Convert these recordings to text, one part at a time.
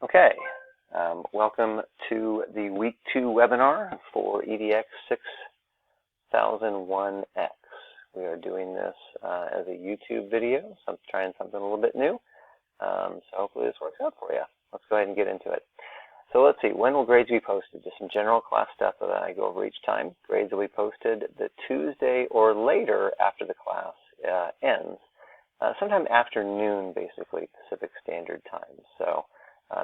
Okay, welcome to the Week 2 webinar for edx6001x. We are doing this as a YouTube video, so I'm trying something a little bit new. So hopefully this works out for you. Let's go ahead and get into it. So let's see, when will grades be posted? Just some general class stuff that I go over each time. Grades will be posted the Tuesday or later after the class ends. Sometime afternoon, basically, Pacific Standard Time. So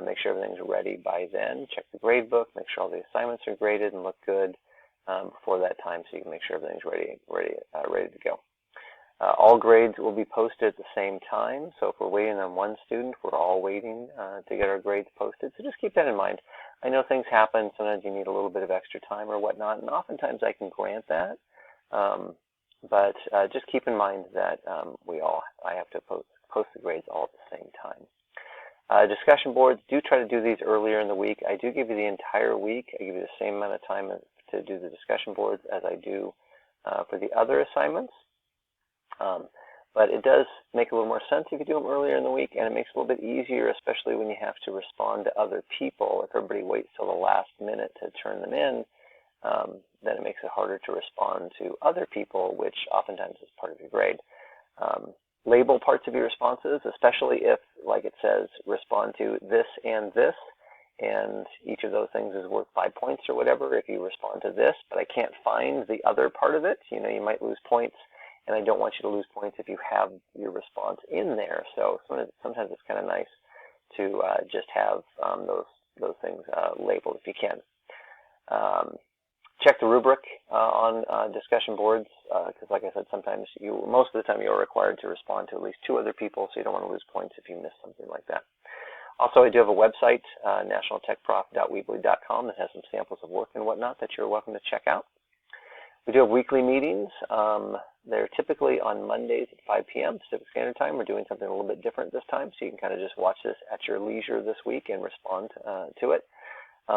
make sure everything's ready by then. Check the grade book, make sure all the assignments are graded and look good before that time, so you can make sure everything's ready to go. All grades will be posted at the same time, so if we're waiting on one student, we're all waiting to get our grades posted. So just keep that in mind. I know things happen. Sometimes you need a little bit of extra time or whatnot, and oftentimes I can grant that. But just keep in mind that I have to post the grades all at the same time. Discussion boards, do try to do these earlier in the week. I do give you the entire week. I give you the same amount of time to do the discussion boards as I do for the other assignments. But it does make a little more sense if you do them earlier in the week, and it makes it a little bit easier, especially when you have to respond to other people. If everybody waits till the last minute to turn them in, then it makes it harder to respond to other people, which oftentimes is part of your grade. Label parts of your responses, especially if, like it says, respond to this, and each of those things is worth 5 points or whatever. If you respond to this, but I can't find the other part of it, you might lose points, and I don't want you to lose points if you have your response in there. So sometimes it's kind of nice to just have those things labeled if you can. Check the rubric on discussion boards, because like I said, sometimes most of the time you're required to respond to at least 2 other people, so you don't want to lose points if you miss something like that. Also, I do have a website, nationaltechprof.weebly.com, that has some samples of work and whatnot that you're welcome to check out. We do have weekly meetings. They're typically on Mondays at 5 p.m. Pacific Standard Time. We're doing something a little bit different this time, so you can kind of just watch this at your leisure this week and respond to it.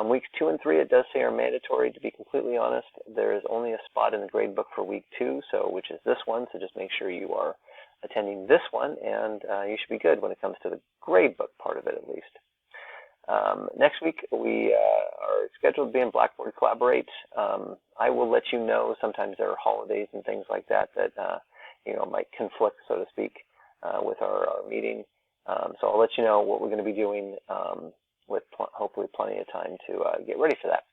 Weeks 2 and 3, it does say, are mandatory. To be completely honest, there is only a spot in the grade book for week 2, which is this one, so just make sure you are attending this one, and you should be good when it comes to the grade book part of it, at least. Next week, we are scheduled to be in Blackboard Collaborate. I will let you know. Sometimes there are holidays and things like that might conflict, so to speak, with our meeting. So I'll let you know what we're going to be doing with hopefully plenty of time to get ready for that.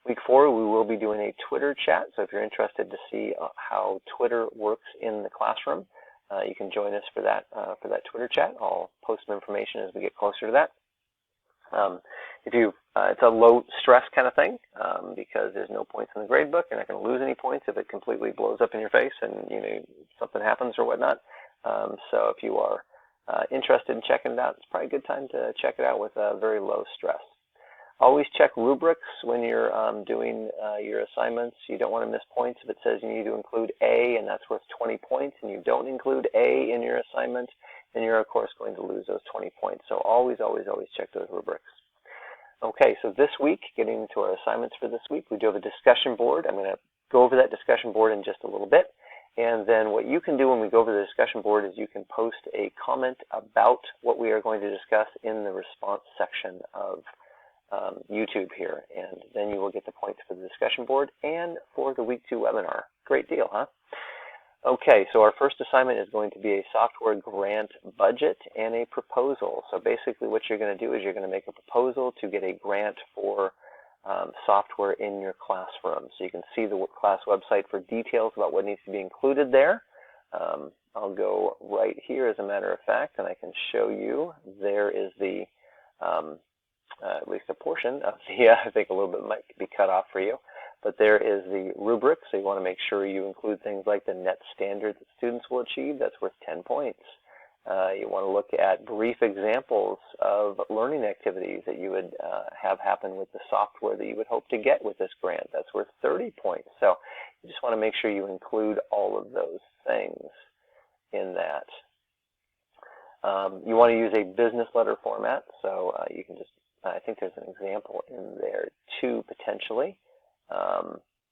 Week 4, we will be doing a Twitter chat, so if you're interested to see how Twitter works in the classroom, you can join us for that Twitter chat. I'll post some information as we get closer to that. It's a low stress kind of thing because there's no points in the grade book. You're not going to lose any points if it completely blows up in your face and something happens or whatnot. So if you are interested in checking it out, it's probably a good time to check it out with very low stress. Always check rubrics when you're doing your assignments. You don't want to miss points. If it says you need to include A and that's worth 20 points and you don't include A in your assignment, then you're, of course, going to lose those 20 points. So always check those rubrics. Okay, so this week, getting into our assignments for this week, we do have a discussion board. I'm going to go over that discussion board in just a little bit. And then what you can do when we go over the discussion board is you can post a comment about what we are going to discuss in the response section of YouTube here. And then you will get the points for the discussion board and for the Week 2 webinar. Great deal, huh? Okay, so our first assignment is going to be a software grant budget and a proposal. So basically what you're going to do is you're going to make a proposal to get a grant for software in your classroom. So you can see the class website for details about what needs to be included there. I'll go right here as a matter of fact, and I can show you. There is the, at least a portion of the, I think a little bit might be cut off for you. But there is the rubric, so you want to make sure you include things like the net standard that students will achieve. That's worth 10 points. You want to look at brief examples of learning activities that you would have happen with the software that you would hope to get with this grant. That's worth 30 points. So you just want to make sure you include all of those things in that. You want to use a business letter format, so you can just, I think there's an example in there too, potentially.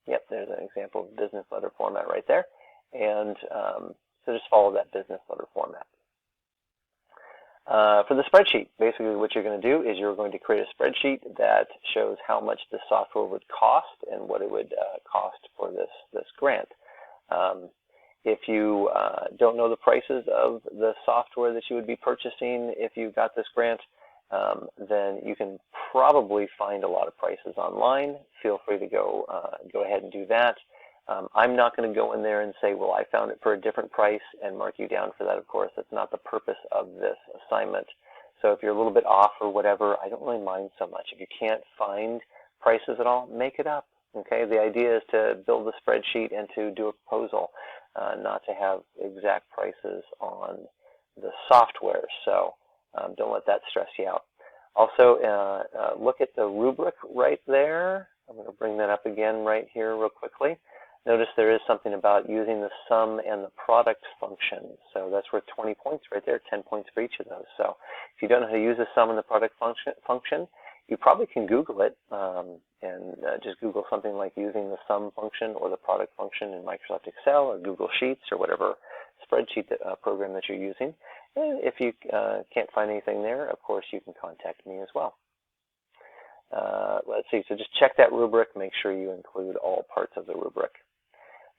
Yep, there's an example of business letter format right there. And so just follow that business letter format. For the spreadsheet, basically what you're going to do is you're going to create a spreadsheet that shows how much the software would cost and what it would cost for this grant. If you don't know the prices of the software that you would be purchasing if you got this grant, then you can probably find a lot of prices online. Feel free to go ahead and do that. I'm not going to go in there and say, well, I found it for a different price and mark you down for that. Of course, that's not the purpose of this assignment. So if you're a little bit off or whatever, I don't really mind so much. If you can't find prices at all, make it up. Okay, the idea is to build a spreadsheet and to do a proposal, not to have exact prices on the software. So don't let that stress you out. Also, look at the rubric right there. I'm going to bring that up again right here real quickly. Notice there is something about using the sum and the product function. So that's worth 20 points right there, 10 points for each of those. So if you don't know how to use the sum and the product function, you probably can Google it and just Google something like using the sum function or the product function in Microsoft Excel or Google Sheets or whatever spreadsheet program that you're using. And if you can't find anything there, of course, you can contact me as well. Let's see, so just check that rubric, make sure you include all parts of the rubric.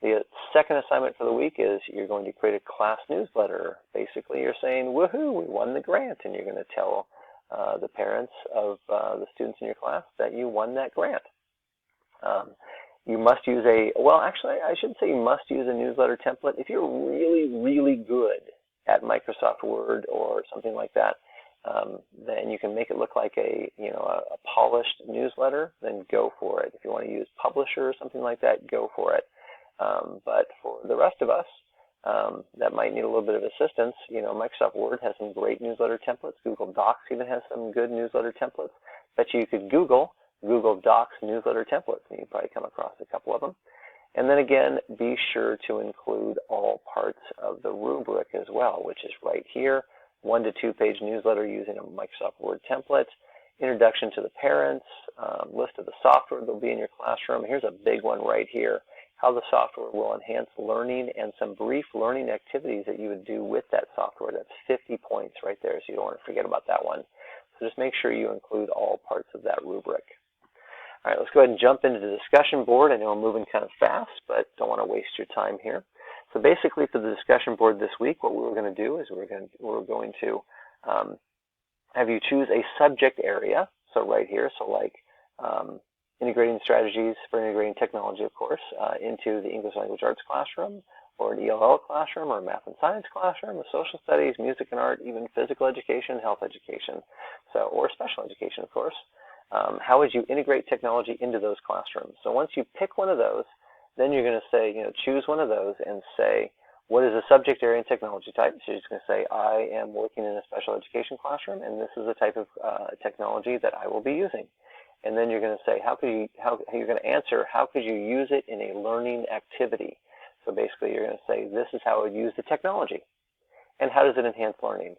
The second assignment for the week is you're going to create a class newsletter. Basically, you're saying, woohoo, we won the grant, and you're going to tell the parents of the students in your class that you won that grant. You must use well, actually, I should say you must use a newsletter template. If you're really, really good at Microsoft Word or something like that, then you can make it look like a polished newsletter, then go for it. If you want to use Publisher or something like that, go for it. But for the rest of us that might need a little bit of assistance, Microsoft Word has some great newsletter templates. Google Docs even has some good newsletter templates. Bet you could Google Docs newsletter templates, and you'd probably come across a couple of them. And then again, be sure to include all parts of the rubric as well, which is right here. 1 to 2 page newsletter using a Microsoft Word template, introduction to the parents, list of the software that will be in your classroom. Here's a big one right here, how the software will enhance learning and some brief learning activities that you would do with that software. That's 50 points right there, so you don't want to forget about that one. So just make sure you include all parts of that rubric. All right, let's go ahead and jump into the discussion board. I know I'm moving kind of fast, but don't want to waste your time here. So basically for the discussion board this week, what we're going to do is we're going to have you choose a subject area. So right here, so like integrating strategies for integrating technology, of course, into the English Language Arts classroom, or an ELL classroom, or a math and science classroom, or social studies, music and art, even physical education, health education, or special education, of course. How would you integrate technology into those classrooms? So once you pick one of those, then you're going to say, choose one of those and say, what is the subject area and technology type? So you're just going to say, I am working in a special education classroom, and this is the type of technology that I will be using. And then you're going to say, you're going to answer, how could you use it in a learning activity? So basically, you're going to say, this is how I would use the technology. And how does it enhance learning?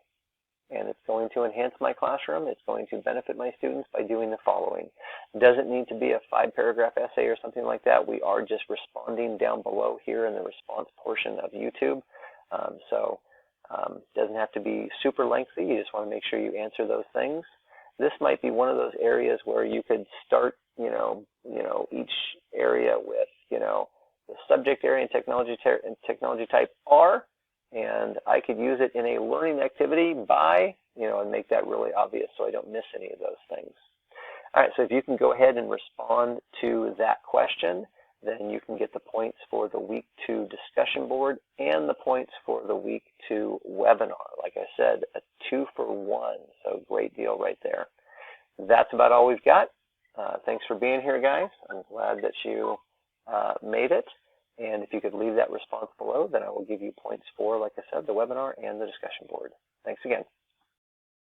And it's going to enhance my classroom. It's going to benefit my students by doing the following. It doesn't need to be a 5-paragraph essay or something like that. We are just responding down below here in the response portion of YouTube. It doesn't have to be super lengthy. You just want to make sure you answer those things. This might be one of those areas where you could start, each area with, the subject area and technology type are, and I could use it in a learning activity by, and make that really obvious so I don't miss any of those things. All right, so if you can go ahead and respond to that question, then you can get the points for the week 2 discussion board and the points for the week 2 webinar. Like I said, a 2 for 1, so great deal right there. That's about all we've got. Thanks for being here, guys. I'm glad that you made it. And if you could leave that response below, then I will give you points for, like I said, the webinar and the discussion board. Thanks again.